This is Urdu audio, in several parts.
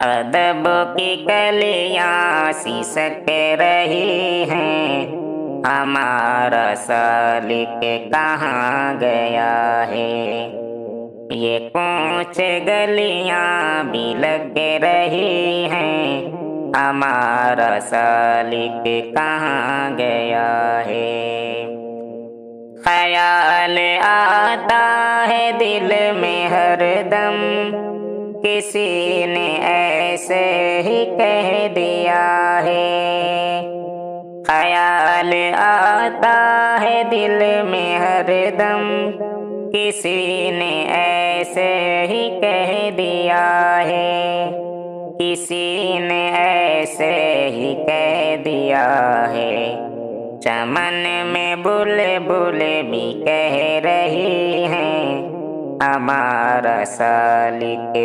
ادب کی کلیاں سسک رہی ہیں، ہمارا سالک کہاں گیا ہے؟ یہ کوچ گلیاں بھی لگ رہی ہیں، ہمارا سالک کہاں گیا ہے؟ خیال آتا ہے دل میں ہر دم، کسی نے ایسے ہی کہہ دیا ہے۔ خیال آتا ہے دل میں ہر دم، کسی نے ایسے ہی کہہ دیا ہے، کسی نے ایسے ہی کہہ دیا ہے۔ چمن میں بلبل بھی کہہ رہی ہیں، ہمارا سالک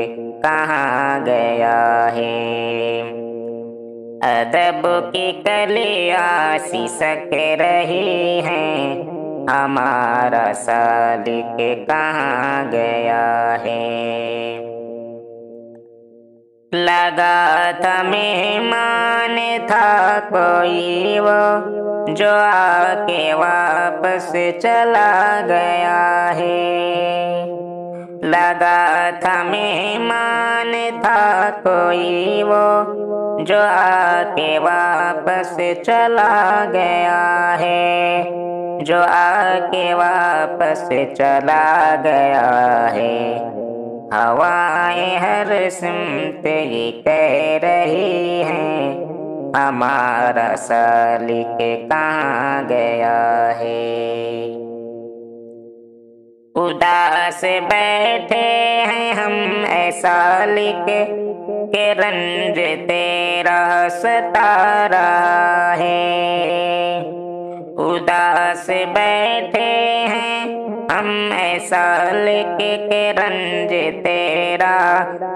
کہاں گیا ہے؟ ادب کی کلیاں سسک رہی ہیں، ہمارا سالک کہاں گیا ہے؟ لگا تھا مہمان تھا کوئی وہ، جو آ کے واپس چلا گیا ہے۔ لگا تھا مہمان تھا کوئی وہ، جو آ کے واپس چلا گیا ہے، جو آ کے واپس چلا گیا ہے۔ ہوائیں ہر سمت یہ کہہ رہی ہیں، ہمارا سالک کہاں گیا ہے؟ اداس بیٹھے ہیں ہم اے سالک، کہ رنج تیرا ستا رہا ہے۔ اداس بیٹھے ہیں ہم اے سالک، کہ رنج تیرا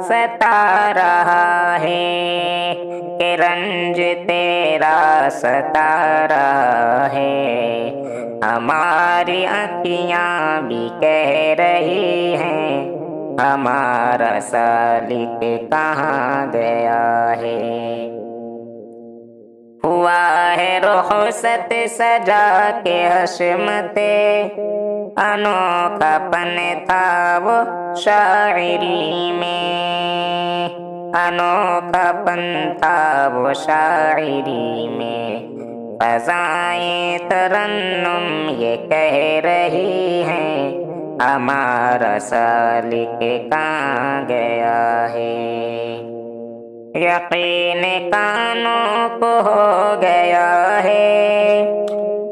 ستا رہا ہے، کہ رنج تیرا ستا رہا ہے۔ ہماری آنکھیاں بھی کہہ رہی ہیں، ہمارا سالک کہاں گیا ہے؟ ہوا ہے رخصت سجا کے حشمت، انوکھا پن تھا وہ شاعری میں، انوکھا پن تھا وہ شاعری میں۔ فضائیں ترنم یہ کہہ رہی ہیں، ہمارا سالک کہاں گیا ہے؟ یقین کانوں کو ہو گیا ہے،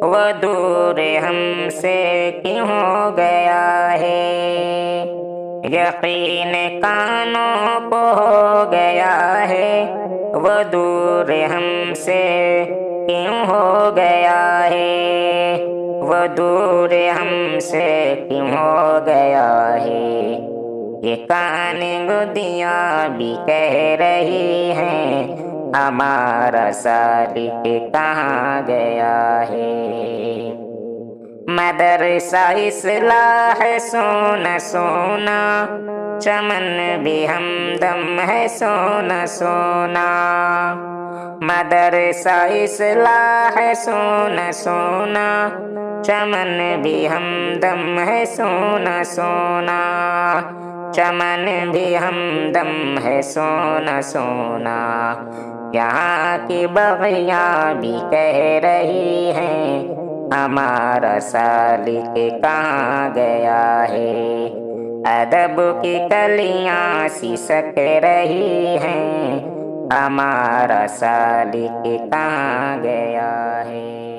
وہ دور ہم سے کیوں ہو گیا ہے؟ یقین کانوں کو ہو گیا ہے، وہ دور ہم سے کیوں ہو گیا ہے؟ وہ دور ہم سے کیوں ہو گیا ہے؟ یہ کان گدیاں بھی کہہ رہی ہیں، ہمارا سالک کہاں گیا ہے؟ مدرسہ اصلاح ہے سونا سونا، چمن بھی ہمدم ہے سونا سونا۔ مدرسہ اصلاح ہے سونا سونا، چمن بھی ہمدم ہے سونا سونا۔ چمن بھی ہمدم ہے سونا سونا۔ یہاں کی بغیاں بھی کہہ رہی ہیں، ہمارا سالک کہاں گیا ہے؟ ادب کی کلیاں سسک رہی ہیں، ہمارا سالک کہاں گیا ہے؟